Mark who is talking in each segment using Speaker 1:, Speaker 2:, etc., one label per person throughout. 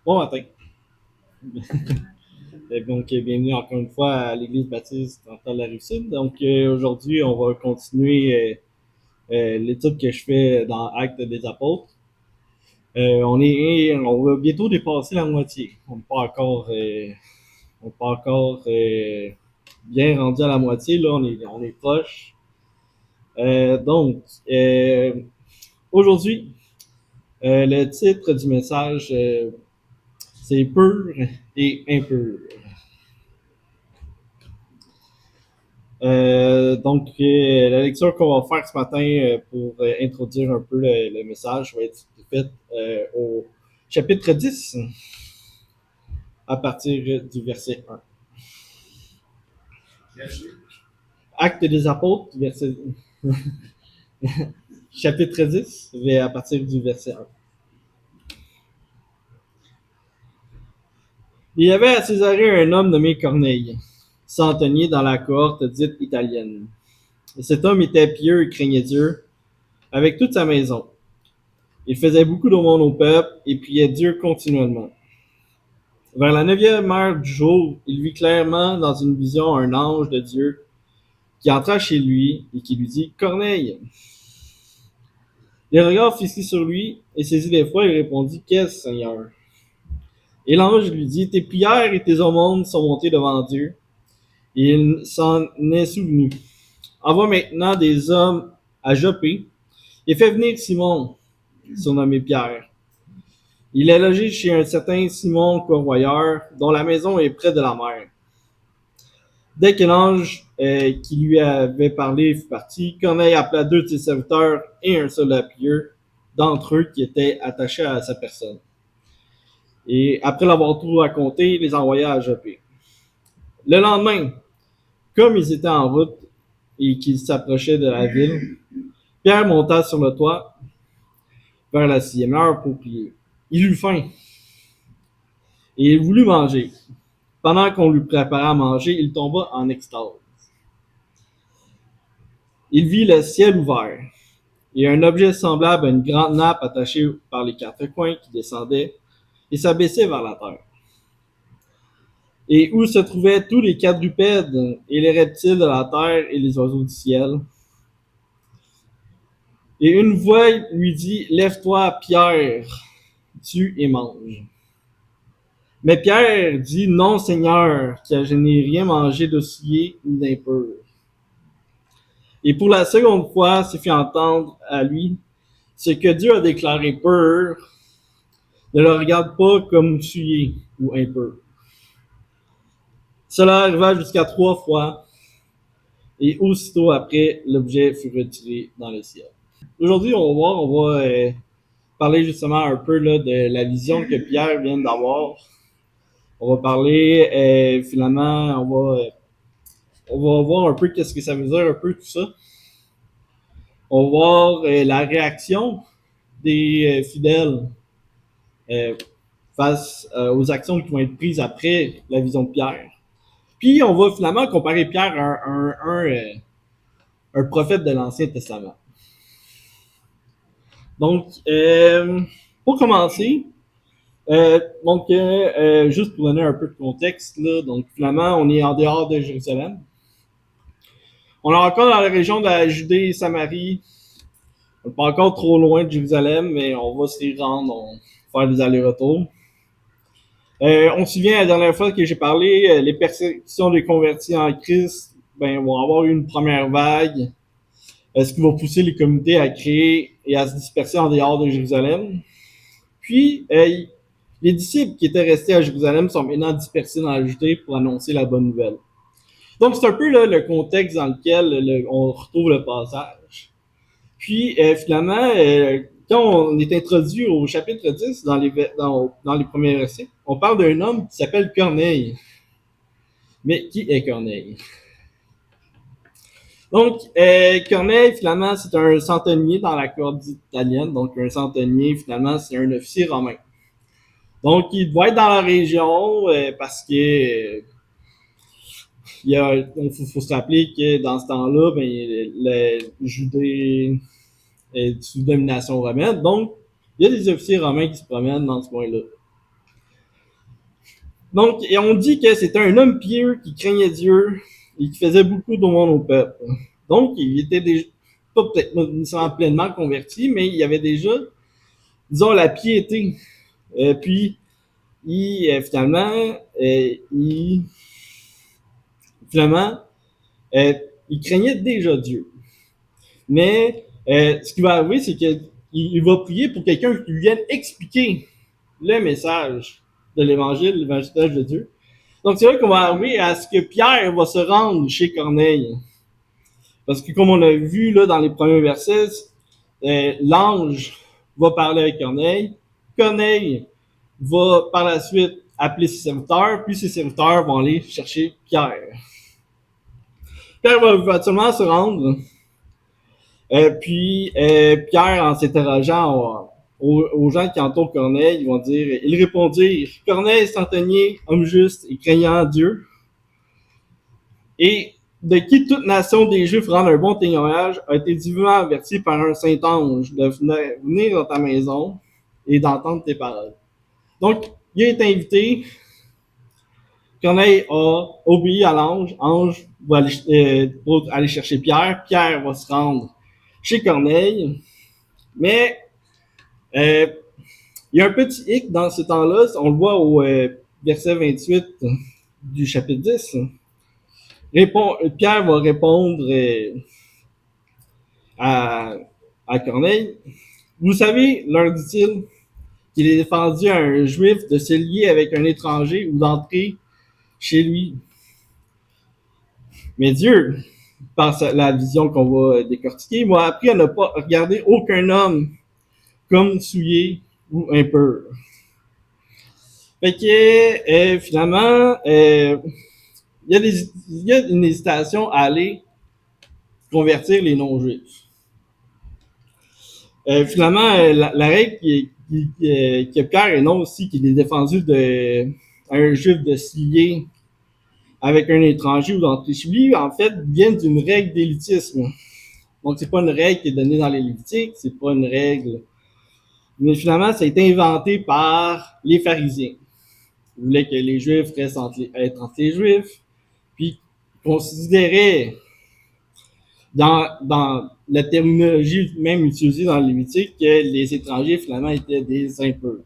Speaker 1: Bon matin. Donc, bienvenue encore une fois à l'Église baptiste en de la Rive-Sud. Donc, aujourd'hui, on va continuer l'étude que je fais dans Actes des Apôtres. On va bientôt dépasser la moitié. On n'est pas encore bien rendu à la moitié. Là, on est proche. Donc, aujourd'hui, le titre du message, c'est pur et impur. La lecture qu'on va faire ce matin pour introduire un peu le message va être faite au chapitre 10 à partir du verset 1. Acte des apôtres, chapitre 10, à partir du verset 1. Il y avait à Césarée un homme nommé Corneille, centenier dans la cohorte dite italienne. Cet homme était pieux et craignait Dieu avec toute sa maison. Il faisait beaucoup d'aumônes au peuple et priait Dieu continuellement. Vers la neuvième heure du jour, il vit clairement dans une vision un ange de Dieu qui entra chez lui et qui lui dit « Corneille !» Les regards fixés sur lui et saisi d'effroi, il répondit « Qu'est-ce, Seigneur ?» Et l'ange lui dit « Tes prières et tes aumônes sont montées devant Dieu, et il s'en est souvenu. Envoie maintenant des hommes à Joppé et fais venir Simon, surnommé Pierre. Il est logé chez un certain Simon Corroyeur, dont la maison est près de la mer. » Dès que l'ange qui lui avait parlé fut parti, Corneille appela deux de ses serviteurs et un soldat pieux d'entre eux qui étaient attachés à sa personne. Et après l'avoir tout raconté, il les envoya à Joppé. Le lendemain, comme ils étaient en route et qu'ils s'approchaient de la ville, Pierre monta sur le toit vers la 6e heure pour prier. Il eut faim et il voulut manger. Pendant qu'on lui préparait à manger, il tomba en extase. Il vit le ciel ouvert et un objet semblable à une grande nappe attachée par les quatre coins qui descendait et s'abaissait vers la terre. Et où se trouvaient tous les quadrupèdes et les reptiles de la terre et les oiseaux du ciel. Et une voix lui dit « Lève-toi, Pierre, tue et mange. » Mais Pierre dit « Non, Seigneur, car je n'ai rien mangé de souillé ni d'impur. » Et pour la seconde fois, se fit entendre à lui ce que Dieu a déclaré pur, ne le regarde pas comme souillé ou impur. Cela arriva jusqu'à 3 fois, et aussitôt après, l'objet fut retiré dans le ciel. Aujourd'hui, on va parler justement un peu là, de la vision que Pierre vient d'avoir. On va parler finalement, on va voir un peu qu'est-ce que ça veut dire, un peu tout ça. On va voir la réaction des fidèles face aux actions qui vont être prises après la vision de Pierre. Puis on va finalement comparer Pierre à un prophète de l'Ancien Testament. Donc, pour commencer, juste pour donner un peu de contexte, là, donc finalement, on est en dehors de Jérusalem. On est encore dans la région de la Judée et Samarie. On n'est pas encore trop loin de Jérusalem, mais on va s'y rendre, on va faire des allers-retours. On se souvient la dernière fois que j'ai parlé, les persécutions des convertis en Christ vont avoir une première vague, ce qui va pousser les communautés à créer et à se disperser en dehors de Jérusalem. Puis, les disciples qui étaient restés à Jérusalem sont maintenant dispersés dans la Judée pour annoncer la bonne nouvelle. Donc, c'est un peu là, le contexte dans lequel on retrouve le passage. Puis, finalement, quand on est introduit au chapitre 10, dans les premiers versets, on parle d'un homme qui s'appelle Corneille. Mais qui est Corneille? Donc, Corneille, finalement, c'est un centenier dans la cohorte italienne. Donc, un centenier, finalement, c'est un officier romain. Donc, il doit être dans la région parce que faut se rappeler que dans ce temps-là, la Judée est sous domination romaine. Donc, il y a des officiers romains qui se promènent dans ce coin-là. Donc, et on dit que c'était un homme pieux qui craignait Dieu et qui faisait beaucoup d'aumônes au peuple. Donc, il était déjà, pas peut-être nécessairement pleinement converti, mais il y avait déjà, disons, la piété. Puis, finalement, finalement, euh, il craignait déjà Dieu. Mais ce qui va arriver, c'est qu'il va prier pour quelqu'un qui lui vienne expliquer le message de l'Évangile, l'évangile de Dieu. Donc, c'est là qu'on va arriver à ce que Pierre va se rendre chez Corneille. Parce que comme on a vu là dans les premiers versets, l'ange va parler avec Corneille. Corneille va par la suite appeler ses serviteurs, puis ses serviteurs vont aller chercher Pierre. Pierre va seulement se rendre. Puis Pierre, en s'interrogeant aux gens qui entourent Corneille, ils vont dire, ils répondirent, Corneille centenier, homme juste et craignant Dieu, et de qui toute nation des Juifs rend un bon témoignage, a été divinement averti par un saint ange de venir dans ta maison et d'entendre tes paroles. Donc, il a été invité. Corneille a obéi à l'ange. Ange va aller, pour aller chercher Pierre. Pierre va se rendre chez Corneille. Mais il y a un petit hic dans ce temps-là. On le voit au verset 28 du chapitre 10. Pierre va répondre à Corneille. Vous savez, leur dit-il, qu'il est défendu à un juif de se lier avec un étranger ou d'entrer chez lui. Mais Dieu, par la vision qu'on va décortiquer, m'a appris à ne pas regarder aucun homme comme souillé ou impur. Fait que finalement, il y a une hésitation à aller convertir les non-juifs. Finalement, la règle que Pierre énonce aussi, qu'il est défendu un juif de se lier avec un étranger ou d'entrer chez lui, en fait, vient d'une règle d'élitisme. Donc, c'est pas une règle qui est donnée dans les Lévitiques, c'est pas une règle. Mais finalement, ça a été inventé par les pharisiens. Ils voulaient que les Juifs restent être entre les Juifs, puis considéraient dans la terminologie même utilisée dans le Lévitique que les étrangers finalement étaient des impurs.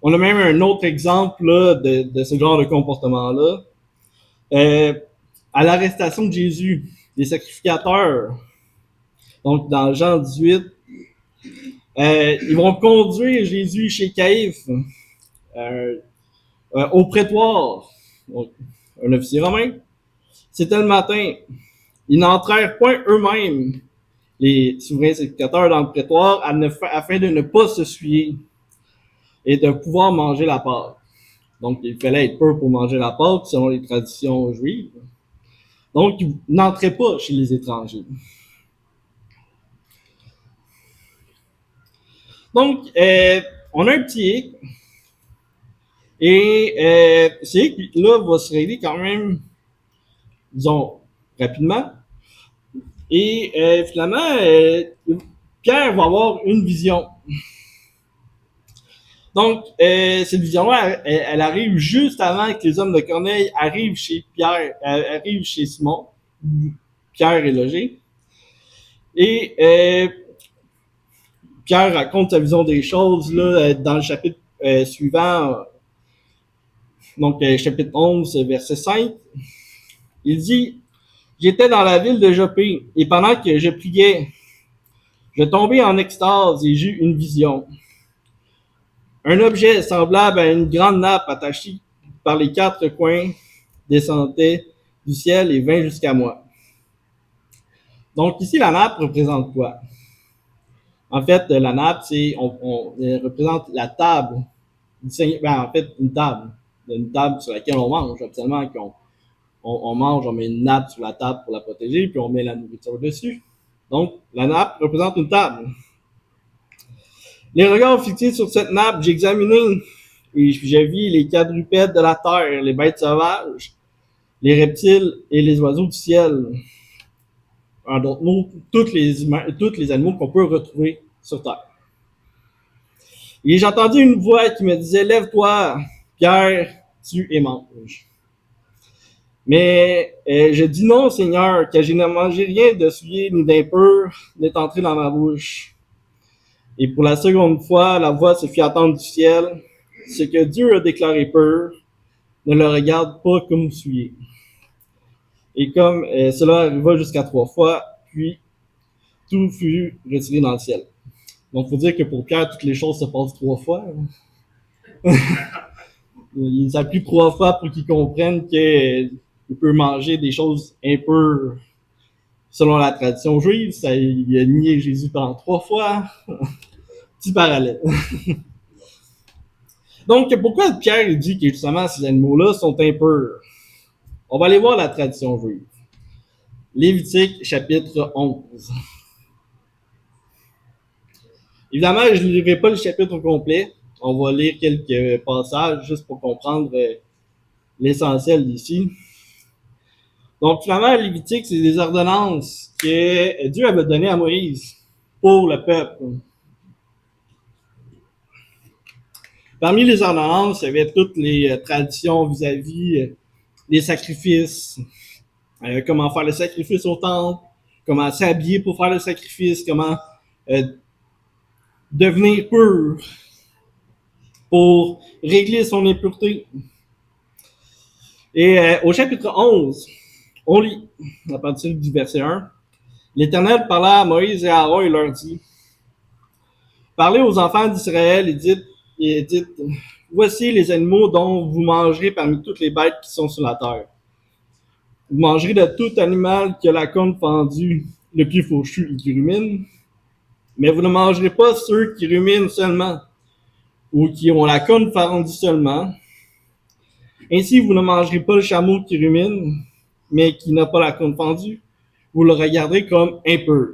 Speaker 1: On a même un autre exemple là, de ce genre de comportement-là. À l'arrestation de Jésus, les sacrificateurs, donc dans Jean 18, ils vont conduire Jésus chez Caïphe, au prétoire, donc un officier romain. C'était le matin. Ils n'entrèrent point eux-mêmes, les souverains sacrificateurs, dans le prétoire afin de ne pas se souiller et de pouvoir manger la Pâque. Donc, il fallait être pur pour manger la Pâque selon les traditions juives. Donc, ils n'entraient pas chez les étrangers. Donc, on a un petit hic. Et ce hic-là va se régler quand même, disons, rapidement. Et finalement, Pierre va avoir une vision. Donc, cette vision-là, elle arrive juste avant que les hommes de Corneille arrivent chez Pierre, arrivent chez Simon. Pierre est logé. Et Pierre raconte sa vision des choses là, dans le chapitre suivant, donc chapitre 11, verset 5. Il dit, j'étais dans la ville de Jopé, et pendant que je priais, je tombais en extase et j'eus une vision. Un objet semblable à une grande nappe attachée par les quatre coins descendait du ciel et vint jusqu'à moi. Donc ici, la nappe représente quoi? En fait, la nappe, on représente la table. En fait, une table sur laquelle on mange. Absolument qu'on mange, on met une nappe sur la table pour la protéger, puis on met la nourriture dessus. Donc, la nappe représente une table. Les regards fixés sur cette nappe, j'ai examiné et j'ai vu les quadrupèdes de la terre, les bêtes sauvages, les reptiles et les oiseaux du ciel. En d'autres mots, tous les animaux qu'on peut retrouver sur Terre. Et j'ai entendu une voix qui me disait, lève-toi, Pierre, tu et mange. Mais je dis non, Seigneur, car je n'ai mangé rien de souillé ni d'impur n'est entré dans ma bouche. Et pour la seconde fois, la voix se fit entendre du ciel. Ce que Dieu a déclaré pur, ne le regarde pas comme souillé. Et comme cela arriva jusqu'à 3 fois, puis tout fut retiré dans le ciel. Donc, il faut dire que pour Pierre, toutes les choses se passent 3 fois. Il s'appuie 3 fois pour qu'il comprenne qu'il peut manger des choses impures selon la tradition juive. Ça, il a nié Jésus pendant 3 fois. Petit parallèle. Donc, pourquoi Pierre dit que justement ces animaux-là sont impurs? On va aller voir la tradition juive. Lévitique, chapitre 11. Évidemment, je ne lirai pas le chapitre au complet. On va lire quelques passages juste pour comprendre l'essentiel d'ici. Donc, finalement, Lévitique, c'est des ordonnances que Dieu avait données à Moïse pour le peuple. Parmi les ordonnances, il y avait toutes les traditions vis-à-vis des sacrifices, comment faire le sacrifice au temple, comment s'habiller pour faire le sacrifice, comment devenir pur pour régler son impureté. Et au chapitre 11, on lit, à partir du verset 1, l'Éternel parla à Moïse et à Aaron et leur dit, parlez aux enfants d'Israël et dites, voici les animaux dont vous mangerez parmi toutes les bêtes qui sont sur la terre. Vous mangerez de tout animal qui a la corne fendue, le pied fourchu et qui rumine, mais vous ne mangerez pas ceux qui ruminent seulement, ou qui ont la corne fendue seulement. Ainsi, vous ne mangerez pas le chameau qui rumine, mais qui n'a pas la corne fendue. Vous le regarderez comme impur.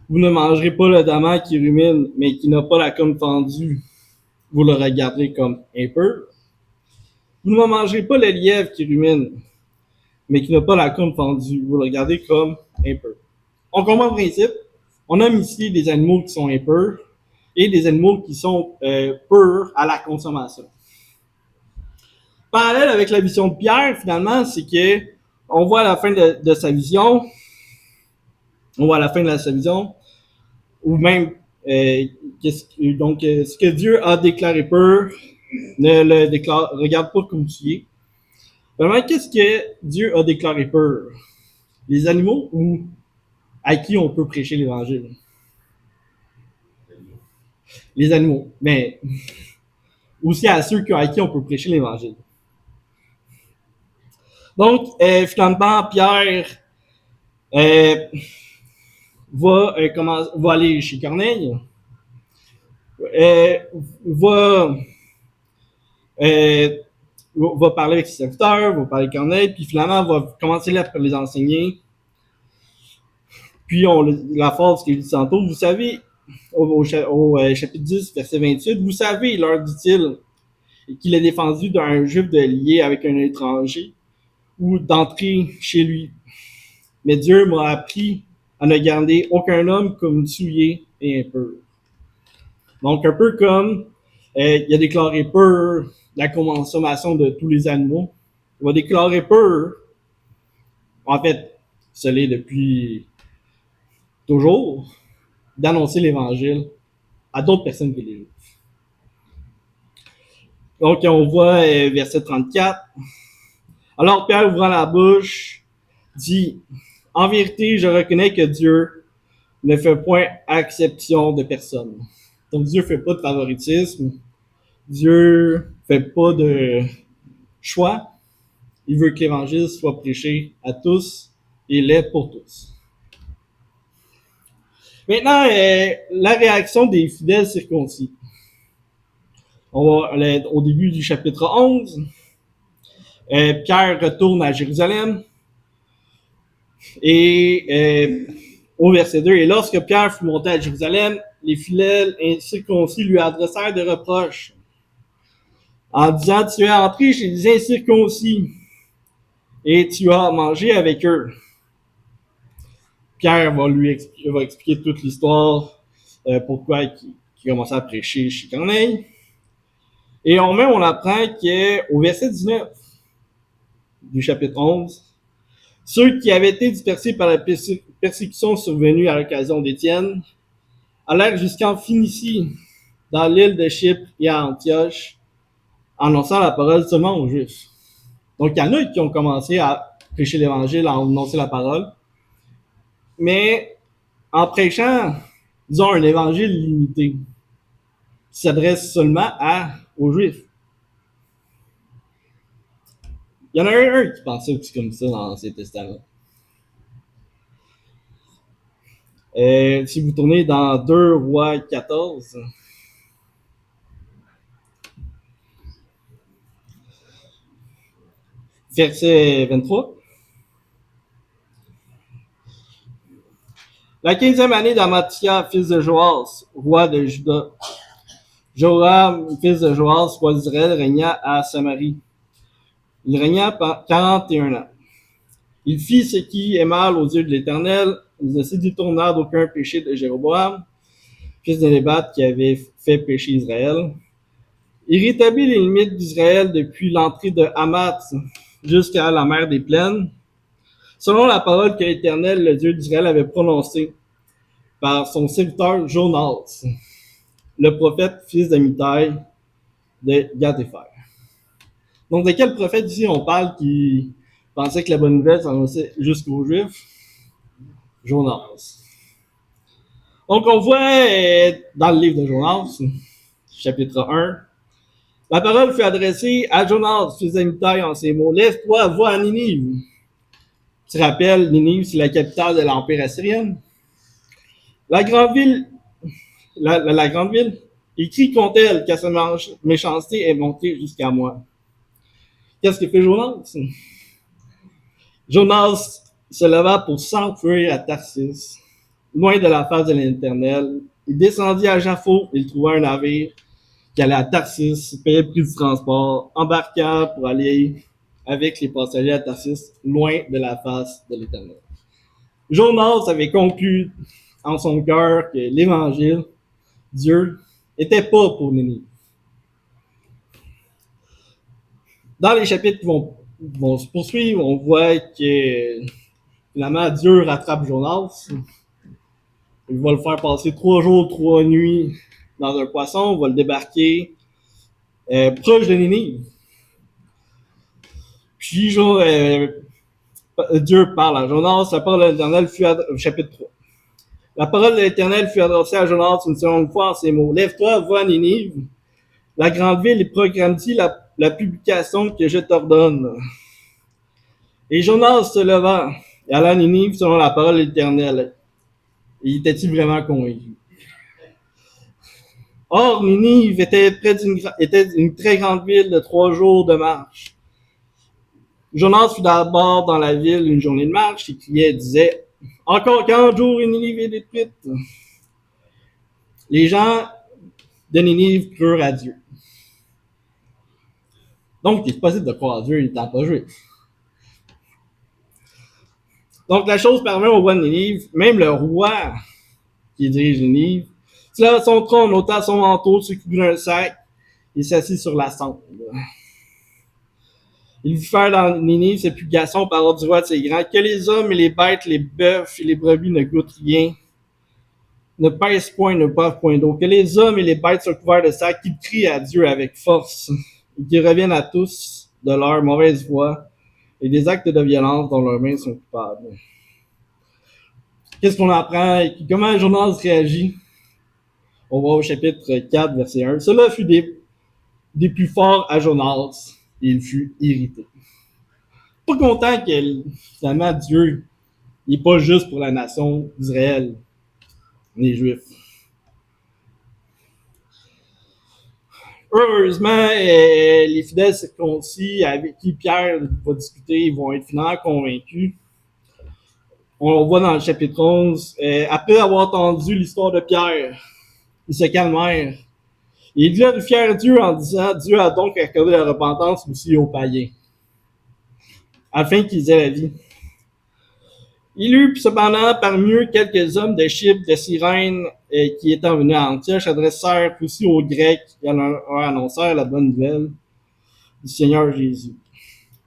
Speaker 1: Vous ne mangerez pas le damas qui rumine, mais qui n'a pas la corne fendue. Vous le regarderez comme impur. Vous ne mangerez pas le lièvre qui rumine, mais qui n'a pas la corne fendue. Vous le regardez comme impur. On comprend le principe. On a ici des animaux qui sont impurs et des animaux qui sont purs à la consommation. Parallèle avec la vision de Pierre, finalement, c'est que on voit à la fin de sa vision, ou même ce que Dieu a déclaré pur, ne le regarde pas comme tu es. Vraiment, qu'est-ce que Dieu a déclaré pur? Les animaux ou à qui on peut prêcher l'évangile? Les animaux, mais aussi à ceux à qui on peut prêcher l'évangile. Donc, finalement, Pierre va aller chez Corneille, va parler avec ses serviteurs, va parler avec Corneille, puis finalement va commencer à les enseigner. Puis la phrase qu'il dit tantôt, vous savez, au chapitre 10, verset 28, vous savez, leur dit-il, qu'il est défendu d'un juif de lier avec un étranger ou d'entrer chez lui. Mais Dieu m'a appris à ne garder aucun homme comme souillé et impur. Donc, un peu comme il a déclaré pur la consommation de tous les animaux, il va déclarer pur, en fait, ce l'est depuis toujours, d'annoncer l'Évangile à d'autres personnes que les Juifs. Donc, on voit verset 34. Alors, Pierre, ouvrant la bouche, dit, en vérité, je reconnais que Dieu ne fait point exception de personne. Donc, Dieu ne fait pas de favoritisme. Dieu ne fait pas de choix. Il veut que l'Évangile soit prêché à tous et l'est pour tous. Maintenant, la réaction des fidèles circoncis. On va au début du chapitre 11. Pierre retourne à Jérusalem. Et au verset 2, et lorsque Pierre fut monté à Jérusalem, les fidèles incirconcis lui adressèrent des reproches en disant, tu es entré chez les incirconcis et tu as mangé avec eux. Pierre va expliquer toute l'histoire, pourquoi qui commençait à prêcher chez Corneille. Et on apprend qu'au verset 19 du chapitre 11, ceux qui avaient été dispersés par la persécution survenue à l'occasion d'Étienne allèrent jusqu'en Phénicie, dans l'île de Chypre et à Antioche, annonçant la parole seulement aux Juifs. Donc, il y en a qui ont commencé à prêcher l'Évangile, à annoncer la parole, mais en prêchant, disons, un Évangile limité, qui s'adresse seulement aux Juifs. Il y en a un qui pensait aussi comme ça dans l'Ancien Testament. Si vous tournez dans 2 Rois 14, verset 23. La 15e année d'Amathia, fils de Joas, roi de Juda, Joram, fils de Joas, roi d'Israël, régna à Samarie. Il régna 41 ans. Il fit ce qui est mal aux yeux de l'Éternel. Il ne se détourna d'aucun péché de Jéroboam, fils de Nébat, qui avait fait pécher Israël. Il rétablit les limites d'Israël depuis l'entrée de Hamath jusqu'à la mer des plaines, selon la parole que l'Éternel, le Dieu d'Israël, avait prononcée par son serviteur Jonas, le prophète fils d'Amittai de Gath-Hépher. Donc, de quel prophète ici on parle qui pensait que la bonne nouvelle s'annonçait jusqu'aux Juifs? Jonas. Donc, on voit dans le livre de Jonas, chapitre 1, la parole fut adressée à Jonas, fils d'Amittai, en ces mots. Lève-toi, va à Ninive. Tu te rappelles, Ninive, c'est la capitale de l'Empire assyrien. La grande ville, écrit contre elle, car sa méchanceté est montée jusqu'à moi. Qu'est-ce que fait Jonas? Jonas se leva pour s'enfuir à Tarsis, loin de la face de l'Éternel. Il descendit à Jaffo, il trouva un navire qui allait à Tarsis, payait le prix du transport, embarqua pour aller avec les passagers à Tarsis, loin de la face de l'Éternel. Jonas avait conclu en son cœur que l'Évangile, Dieu, n'était pas pour Ninive. Dans les chapitres qui vont se poursuivre, on voit que finalement Dieu rattrape Jonas. Il va le faire passer 3 jours, 3 nuits dans un poisson, va le débarquer proche de Ninive. Puis Dieu parle à Jonas, la parole de l'Éternel fut chapitre 3. La parole de l'Éternel fut adressée à Jonas une seconde fois en ces mots. Lève-toi, va à Ninive, la grande ville, et proclame-t-il la publication que je t'ordonne. Et Jonas se leva et alla à Ninive selon la parole de l'Éternel. Et était-il vraiment convaincu? Or, Ninive était une très grande ville de 3 jours de marche. Jonas fut d'abord dans la ville une journée de marche, il criait et disait « Encore 40 jours et Ninive est détruite. » Les gens de Ninive crurent à Dieu. Donc, il est possible de croire à Dieu n'étant pas juif. Donc, la chose parvint au roi de Ninive, même le roi qui dirige Ninive, se leva son trône, ôta son manteau, se couvrit d'un sac, et s'assit sur la cendre. Il fit faire dans Ninive cette publication par ordre du roi de ses grands, que les hommes et les bêtes, les bœufs et les brebis ne goûtent rien, ne pèsent point, ne boivent point d'eau, que les hommes et les bêtes soient couverts de sac, qu'ils crient à Dieu avec force, et qu'ils reviennent à tous de leur mauvaise voie et des actes de violence dont leurs mains sont coupables. Qu'est-ce qu'on apprend? Comment Jonas réagit? On va au chapitre 4, verset 1. Cela fut des plus forts à Jonas, et il fut irrité. Pas content que finalement Dieu n'est pas juste pour la nation d'Israël, les Juifs. Heureusement, les fidèles circoncis avec qui Pierre va discuter, ils vont être finalement convaincus. On le voit dans le chapitre 11. Après avoir entendu l'histoire de Pierre, ils se calmèrent. Et ils glorifièrent Dieu en disant, Dieu a donc accordé la repentance aussi aux païens, afin qu'ils aient la vie. Il eut cependant parmi eux quelques hommes de Chypre, de Cyrène, qui étant venus à Antioche, adressèrent aussi aux Grecs et leur annoncèrent la bonne nouvelle du Seigneur Jésus.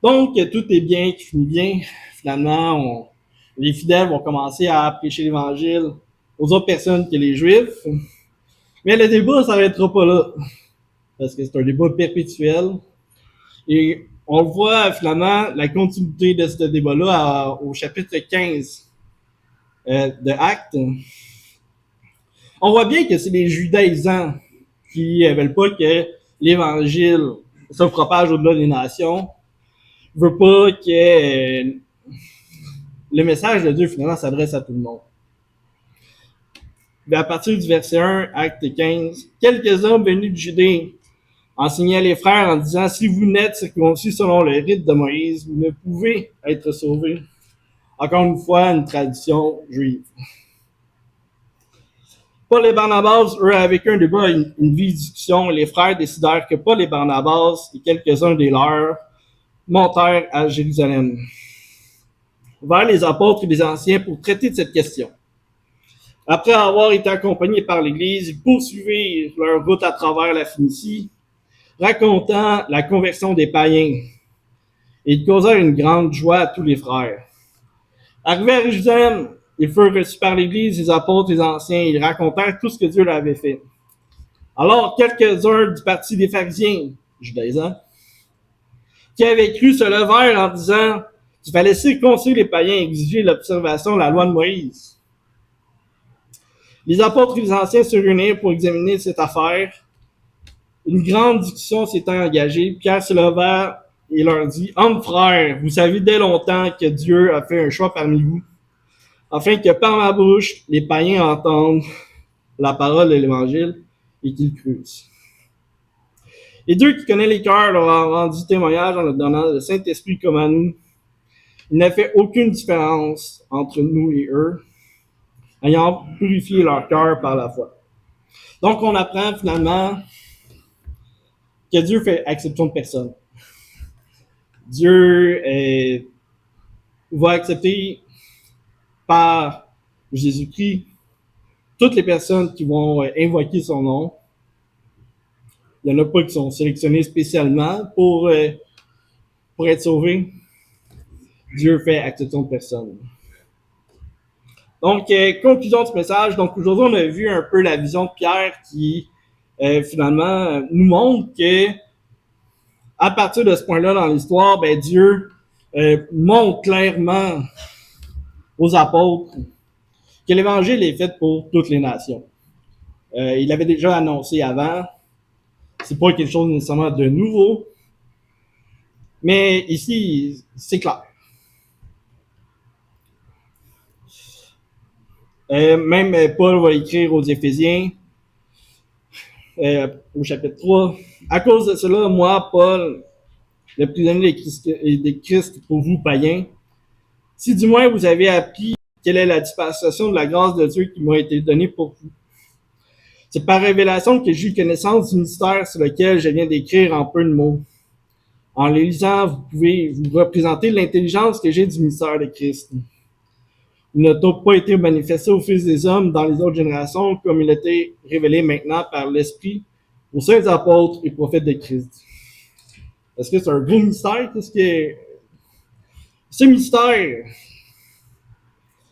Speaker 1: Donc, tout est bien qui finit bien. Finalement, les fidèles vont commencer à prêcher l'Évangile aux autres personnes que les Juifs. Mais le débat ne s'arrêtera pas là, parce que c'est un débat perpétuel. Et on voit finalement la continuité de ce débat-là au chapitre 15 de Actes. On voit bien que c'est les judaïsants qui ne veulent pas que l'Évangile se propage au-delà des nations. Ils ne veulent pas que le message de Dieu finalement s'adresse à tout le monde. Mais à partir du verset 1, Acte 15, quelques hommes venus de Judée enseignaient les frères en disant, si vous n'êtes circoncis selon le rite de Moïse, vous ne pouvez être sauvés. Encore une fois, une tradition juive. Paul et Barnabas, eux, avec un débat, une vive discussion, les frères décidèrent que Paul et Barnabas et quelques-uns des leurs montèrent à Jérusalem vers les apôtres et les anciens pour traiter de cette question. Après avoir été accompagnés par l'Église, ils poursuivirent leur route à travers la Phénicie, racontant la conversion des païens. Et ils causèrent une grande joie à tous les frères. Arrivés à Jérusalem, ils furent reçus par l'Église, les apôtres, les anciens, et ils racontèrent tout ce que Dieu leur avait fait. Alors, quelques-uns du parti des pharisiens, judaïsants, qui avaient cru se levèrent en disant qu'il fallait circoncire les païens et exiger l'observation de la loi de Moïse. Les apôtres et les anciens se réunirent pour examiner cette affaire. Une grande discussion s'étant engagée. Pierre se leva et leur dit, hommes frères, vous savez dès longtemps que Dieu a fait un choix parmi vous, afin que par ma bouche, les païens entendent la parole de l'Évangile et qu'ils crusent. Et Dieu qui connaît les cœurs leur a rendu témoignage en leur donnant le Saint-Esprit comme à nous. Il n'a fait aucune différence entre nous et eux, ayant purifié leur cœur par la foi. Donc, on apprend finalement que Dieu fait exception de personne. Dieu va accepter par Jésus-Christ toutes les personnes qui vont invoquer son nom. Il n'y en a pas qui sont sélectionnés spécialement pour être sauvés. Dieu fait exception de personne. Donc, conclusion de ce message. Donc, aujourd'hui, on a vu un peu la vision de Pierre qui, finalement, nous montre que à partir de ce point-là dans l'histoire, ben, Dieu montre clairement aux apôtres que l'Évangile est fait pour toutes les nations. Il l'avait déjà annoncé avant. C'est pas quelque chose nécessairement de nouveau. Mais ici, c'est clair. Même Paul va écrire aux Éphésiens, au chapitre 3. À cause de cela, moi, Paul, le prisonnier de Christ pour vous, païens, si du moins vous avez appris quelle est la dispensation de la grâce de Dieu qui m'a été donnée pour vous. C'est par révélation que j'ai eu connaissance du mystère sur lequel je viens d'écrire en peu de mots. En les lisant, vous pouvez vous représenter l'intelligence que j'ai du mystère de Christ. Il n'a donc pas été manifesté aux fils des hommes dans les autres générations comme il a été révélé maintenant par l'Esprit aux saints apôtres et prophètes de Christ. Est-ce que c'est un gros mystère? Qu'est-ce que ce mystère,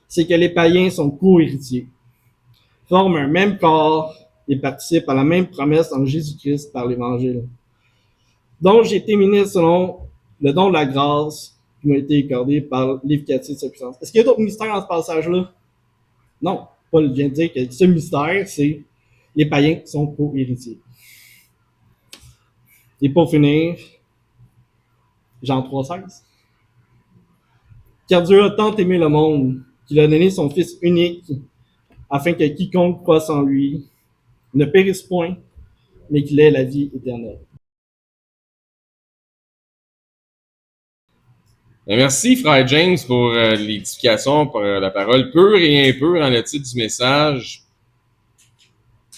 Speaker 1: c'est que les païens sont co-héritiers, forment un même corps et participent à la même promesse en Jésus-Christ par l'Évangile. Donc, j'ai été ministre selon le don de la grâce qui m'a été accordé par l'efficacité de sa puissance. Est-ce qu'il y a d'autres mystères dans ce passage-là? Non. Paul vient de dire que ce mystère, c'est les païens qui sont co-héritiers. Et pour finir, Jean 3,16. Car Dieu a tant aimé le monde qu'il a donné son Fils unique, afin que quiconque croisse en lui ne périsse point, mais qu'il ait la vie éternelle.
Speaker 2: Merci, frère James, pour l'édification, pour la parole pure et impure dans le titre du message.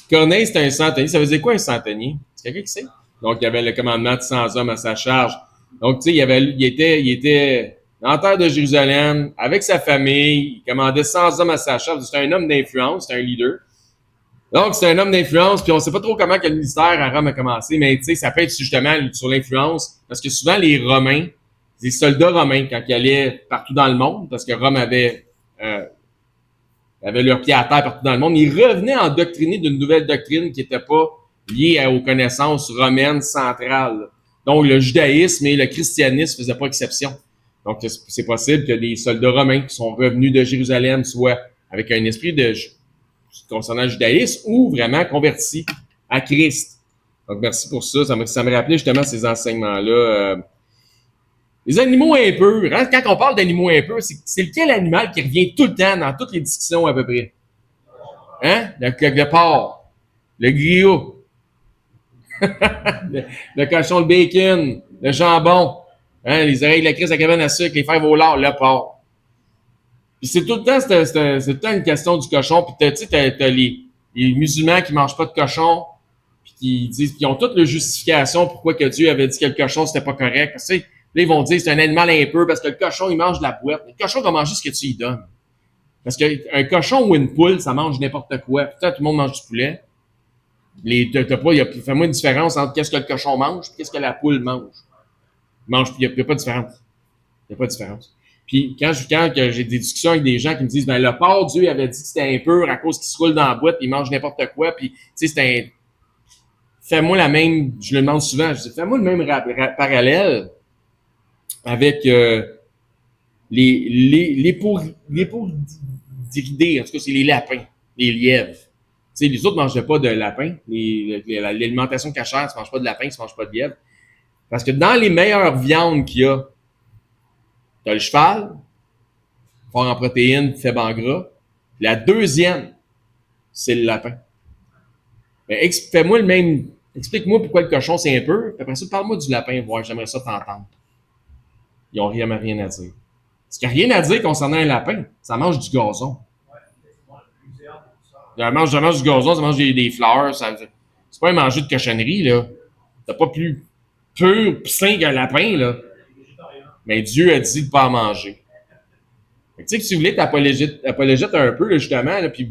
Speaker 2: Corneille, c'était un centenier. Ça faisait quoi un centenier? C'est quelqu'un qui sait? Donc, il y avait le commandement de 100 hommes à sa charge. Donc, tu sais, il était dans la terre de Jérusalem, avec sa famille. Il commandait 100 hommes à sa chef. C'était un homme d'influence, c'était un leader. Donc, c'est un homme d'influence, puis on sait pas trop comment que le ministère à Rome a commencé, mais tu sais, ça peut être justement sur l'influence, parce que souvent les Romains, les soldats romains, quand ils allaient partout dans le monde, parce que Rome avait leur pied à terre partout dans le monde, ils revenaient endoctrinés d'une nouvelle doctrine qui n'était pas liée aux connaissances romaines centrales. Donc, le judaïsme et le christianisme ne faisaient pas exception. Donc, c'est possible que les soldats romains qui sont revenus de Jérusalem soient avec un esprit concernant le judaïsme ou vraiment convertis à Christ. Donc, merci pour ça. Ça me rappelait justement ces enseignements-là. Les animaux impurs, hein, quand on parle d'animaux impurs, c'est lequel animal qui revient tout le temps dans toutes les discussions à peu près? Hein? Le porc, le griot, le cochon, le bacon, le jambon, hein, les oreilles de la crise, la cabane à sucre, les fèves au lard, le porc. Puis c'est tout le temps, c'est tout le temps une question du cochon. Puis tu sais, t'as les musulmans qui mangent pas de cochon, puis qui disent, puis ils ont toutes les justifications pourquoi que Dieu avait dit que le cochon c'était pas correct. Parce que, là, ils vont dire c'est un animal impur parce que le cochon il mange de la boîte. Le cochon va manger ce que tu lui donnes. Parce qu'un cochon ou une poule, ça mange n'importe quoi. Putain, tout le monde mange du poulet. Fais-moi une différence entre qu'est-ce que le cochon mange et qu'est-ce que la poule mange. Il n'y a pas de différence. Il n'y a pas de différence. Puis quand j'ai des discussions avec des gens qui me disent ben le porc, Dieu avait dit que c'était impur à cause qu'il se roule dans la boîte, il mange n'importe quoi, puis tu sais c'est un fais-moi la même, je le demande souvent, je dis fais-moi le même parallèle avec les pourridés, en tout cas c'est les lapins, les lièvres. Tu sais les autres mangeaient pas de lapin, l'alimentation cachère, tu manges pas de lapin, tu manges pas de lièvre. Parce que dans les meilleures viandes qu'il y a, t'as le cheval, fort en protéines, faible en gras. La deuxième, c'est le lapin. Ben, fais-moi le même. Explique-moi pourquoi le cochon c'est un peu. Puis après ça, parle-moi du lapin, voir, j'aimerais ça t'entendre. Ils n'ont rien à dire. Ce qu'il n'y a rien à dire concernant un lapin, ça mange du gazon. Ça mange du gazon, ça mange des fleurs. C'est pas un manger de cochonnerie, là. T'as pas plus pur pis sain qu'un lapin, là. Mais Dieu a dit de ne pas en manger. Tu sais que si vous voulez t'apologète un peu, là, justement, là, puis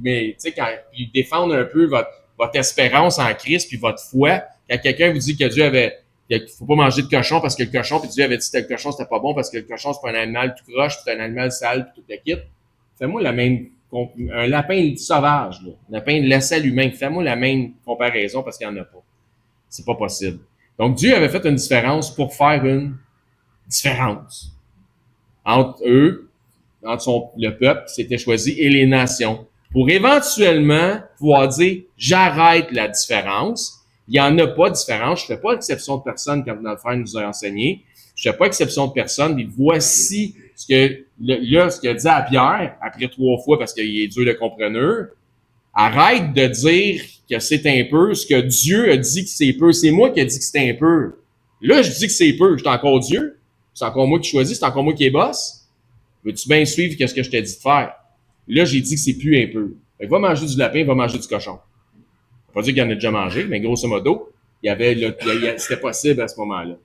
Speaker 2: défendre un peu votre espérance en Christ puis votre foi, quand quelqu'un vous dit que Dieu avait qu'il ne faut pas manger de cochon parce que le cochon, puis Dieu avait dit que le cochon, c'était pas bon parce que le cochon, c'est pas un animal tout croche, puis c'est un animal sale, puis tout le kit. Fais-moi la même, un lapin sauvage, là, un lapin de l'aisselle humain, fais-moi la même comparaison parce qu'il n'y en a pas. C'est pas possible. Donc, Dieu avait fait une différence pour faire une différence entre eux, entre le peuple qui s'était choisi et les nations, pour éventuellement pouvoir dire j'arrête la différence. Il n'y en a pas de différence. Je ne fais pas exception de personne comme notre frère nous a enseigné. Je ne fais pas exception de personne. Et voici ce qu'il a dit à Pierre, après 3 fois parce qu'il est dur de compreneur. Arrête de dire que c'est impur, ce que Dieu a dit que c'est peu. C'est moi qui ai dit que c'est impur. Là, je dis que c'est peu. Je suis encore Dieu. C'est encore moi qui choisis. C'est encore moi qui est boss. Veux-tu bien suivre ce que je t'ai dit de faire? Là, j'ai dit que c'est plus impur. Fait que va manger du lapin, va manger du cochon. Pas dire qu'il en a déjà mangé, mais grosso modo, c'était possible à ce moment-là.